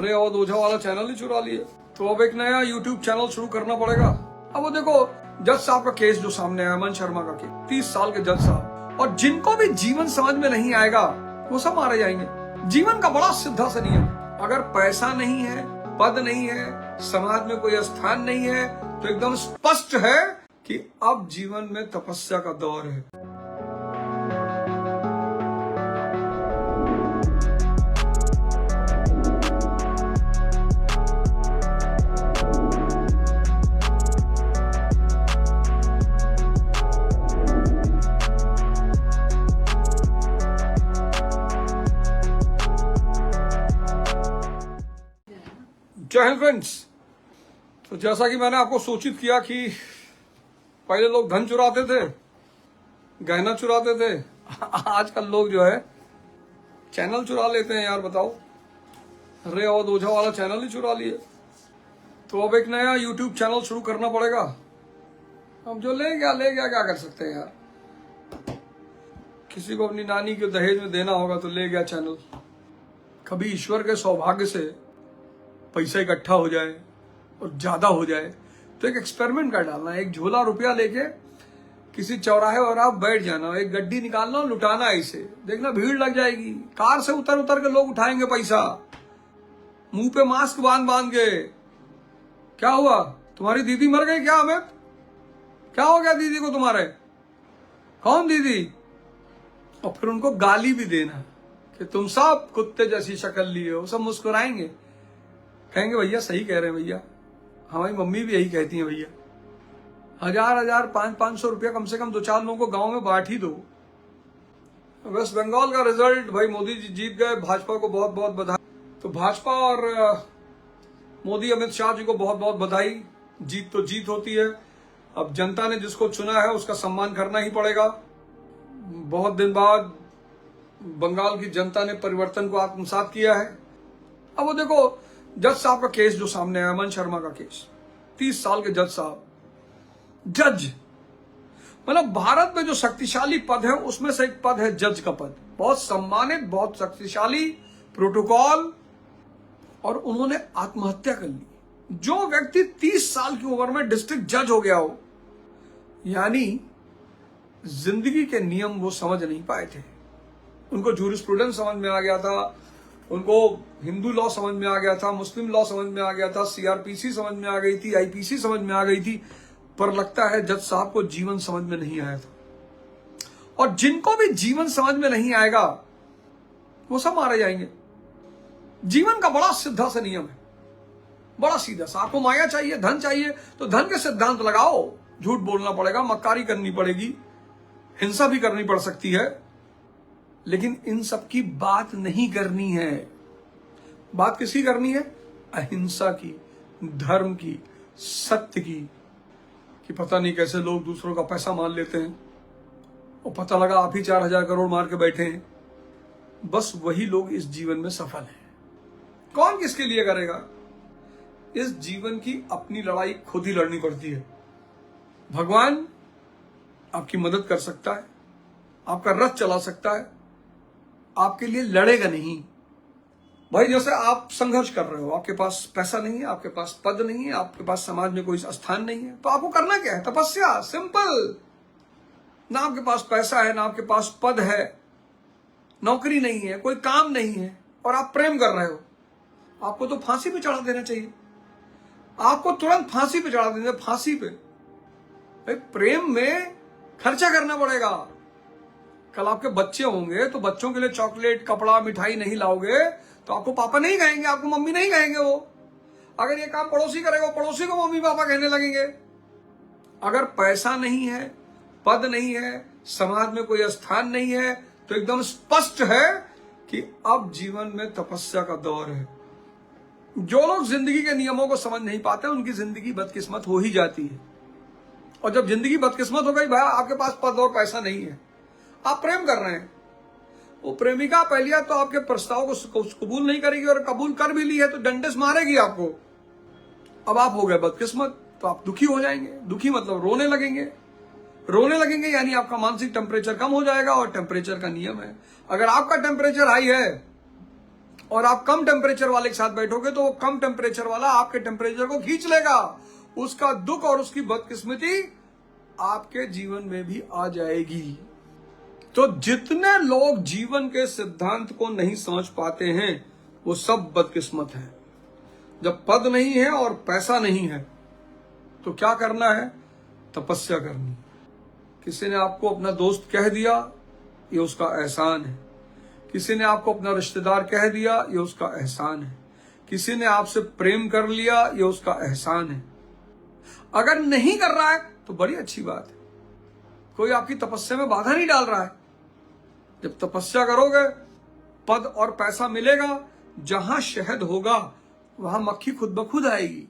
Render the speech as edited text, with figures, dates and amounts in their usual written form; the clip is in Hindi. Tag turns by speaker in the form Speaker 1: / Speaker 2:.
Speaker 1: रे और ओझा वाला चैनल ही चुरा लिए, तो अब एक नया यूट्यूब चैनल शुरू करना पड़ेगा। अब वो देखो जज साहब का केस जो सामने आया, अमन शर्मा का केस, 30 साल के जज साहब, और जिनको भी जीवन समझ में नहीं आएगा वो सब मारे जाएंगे। जीवन का बड़ा सीधा सा नियम, अगर पैसा नहीं है, पद नहीं है, समाज में कोई स्थान नहीं है, तो एकदम स्पष्ट है कि अब जीवन में तपस्या का दौर है। जय हिंद फ्रेंड्स। तो जैसा कि मैंने आपको सूचित किया कि पहले लोग धन चुराते थे, गहना चुराते थे, आजकल लोग जो है चैनल चुरा लेते हैं। यार बताओ, रे और ओझा वाला चैनल ही चुरा लिए, तो अब एक नया यूट्यूब चैनल शुरू करना पड़ेगा। अब जो ले गया क्या कर सकते हैं यार। किसी को अपनी नानी के दहेज में देना होगा तो ले गया चैनल। कभी ईश्वर के सौभाग्य से पैसा इकट्ठा हो जाए और ज्यादा हो जाए तो एक एक्सपेरिमेंट कर डालना, एक झोला रुपया लेके किसी चौराहे और आप बैठ जाना, एक गड्डी निकालना, लुटाना, ऐसे देखना भीड़ लग जाएगी। कार से उतर उतर के लोग उठाएंगे पैसा, मुंह पे मास्क बांध के। क्या हुआ, तुम्हारी दीदी मर गई क्या अमित? क्या हो गया दीदी को तुम्हारे? कौन दीदी? और फिर उनको गाली भी देना कि तुम सब कुत्ते जैसी शक्ल लिए हो। सब मुस्कुराएंगे, कहेंगे भैया सही कह रहे हैं भैया, हमारी मम्मी भी यही कहती है भैया। 1000 500 रुपया कम से कम 2-4 लोगों को गांव में बांट ही दो। वेस्ट बंगाल का रिजल्ट, भाई मोदी जी जीत गए, भाजपा को बहुत बहुत बधाई। तो भाजपा और मोदी अमित शाह जी को बहुत बहुत बधाई। जीत तो जीत होती है, अब जनता ने जिसको चुना है उसका सम्मान करना ही पड़ेगा। बहुत दिन बाद बंगाल की जनता ने परिवर्तन को आत्मसात किया है। अब वो देखो जज साहब का केस जो सामने आया, अमन शर्मा का केस, 30 साल के जज साहब, जज मतलब भारत में जो शक्तिशाली पद है उसमें से एक पद है जज का पद। बहुत सम्मानित, बहुत शक्तिशाली, प्रोटोकॉल, और उन्होंने आत्महत्या कर ली। जो व्यक्ति 30 साल की उम्र में डिस्ट्रिक्ट जज हो गया हो, यानी जिंदगी के नियम वो समझ नहीं पाए थे। उनको जूरिस्प्रूडेंस समझ में आ गया था, उनको हिंदू लॉ समझ में आ गया था, मुस्लिम लॉ समझ में आ गया था, सीआरपीसी समझ में आ गई थी, आईपीसी समझ में आ गई थी, पर लगता है जज साहब को जीवन समझ में नहीं आया था। और जिनको भी जीवन समझ में नहीं आएगा वो सब मारे जाएंगे। जीवन का बड़ा सीधा सा नियम है, बड़ा सीधा सा। आपको माया चाहिए, धन चाहिए, तो धन के सिद्धांत लगाओ। झूठ बोलना पड़ेगा, मक्कारी करनी पड़ेगी, हिंसा भी करनी पड़ सकती है, लेकिन इन सब की बात नहीं करनी है। बात किसकी करनी है? अहिंसा की, धर्म की, सत्य की। कि पता नहीं कैसे लोग दूसरों का पैसा मान लेते हैं और पता लगा आप ही 4000 करोड़ मार के बैठे हैं। बस वही लोग इस जीवन में सफल हैं। कौन किसके लिए करेगा? इस जीवन की अपनी लड़ाई खुद ही लड़नी पड़ती है। भगवान आपकी मदद कर सकता है, आपका रथ चला सकता है, आपके लिए लड़ेगा नहीं। भाई जैसे आप संघर्ष कर रहे हो, आपके पास पैसा नहीं है, आपके पास पद नहीं है, आपके पास समाज में कोई स्थान नहीं है, तो आपको करना क्या है? तपस्या, सिंपल। ना आपके पास पैसा है, ना आपके पास पद है, नौकरी नहीं है, कोई काम नहीं है, और आप प्रेम कर रहे हो, आपको तो फांसी पे चढ़ा देना चाहिए। आपको तुरंत फांसी पे चढ़ा देना, फांसी पे। भाई प्रेम में खर्चा करना पड़ेगा। कल आपके बच्चे होंगे तो बच्चों के लिए चॉकलेट, कपड़ा, मिठाई नहीं लाओगे तो आपको पापा नहीं कहेंगे, आपको मम्मी नहीं कहेंगे। वो अगर ये काम पड़ोसी करेगा, पड़ोसी को मम्मी पापा कहने लगेंगे। अगर पैसा नहीं है, पद नहीं है, समाज में कोई स्थान नहीं है, तो एकदम स्पष्ट है कि अब जीवन में तपस्या का दौर है। जो लोग जिंदगी के नियमों को समझ नहीं पाते उनकी जिंदगी बदकिस्मत हो ही जाती है। और जब जिंदगी बदकिस्मत हो गई, भाई आपके पास पद और पैसा नहीं है, आप प्रेम कर रहे हैं, वो प्रेमिका पहलिया तो आपके प्रस्ताव को कबूल नहीं करेगी, और कबूल कर भी ली है तो डंडे से मारेगी आपको। अब आप हो गए बदकिस्मत, तो आप दुखी हो जाएंगे। दुखी मतलब रोने लगेंगे। रोने लगेंगे यानी आपका मानसिक टेम्परेचर कम हो जाएगा, और टेम्परेचर का नियम है, अगर आपका टेम्परेचर हाई है, और आप कम टेम्परेचर वाले के साथ बैठोगे तो वो कम टेम्परेचर वाला आपके टेम्परेचर को खींच लेगा। उसका दुख और उसकी बदकिस्मती आपके जीवन में भी आ जाएगी। तो जितने लोग जीवन के सिद्धांत को नहीं समझ पाते हैं वो सब बदकिस्मत हैं। जब पद नहीं है और पैसा नहीं है तो क्या करना है? तपस्या करनी। किसी ने आपको अपना दोस्त कह दिया, ये उसका एहसान है। किसी ने आपको अपना रिश्तेदार कह दिया, ये उसका एहसान है। किसी ने आपसे प्रेम कर लिया, ये उसका एहसान है। अगर नहीं कर रहा है तो बड़ी अच्छी बात है, कोई आपकी तपस्या में बाधा नहीं डाल रहा है। जब तपस्या करोगे पद और पैसा मिलेगा, जहां शहद होगा वहां मक्खी खुद ब खुद आएगी।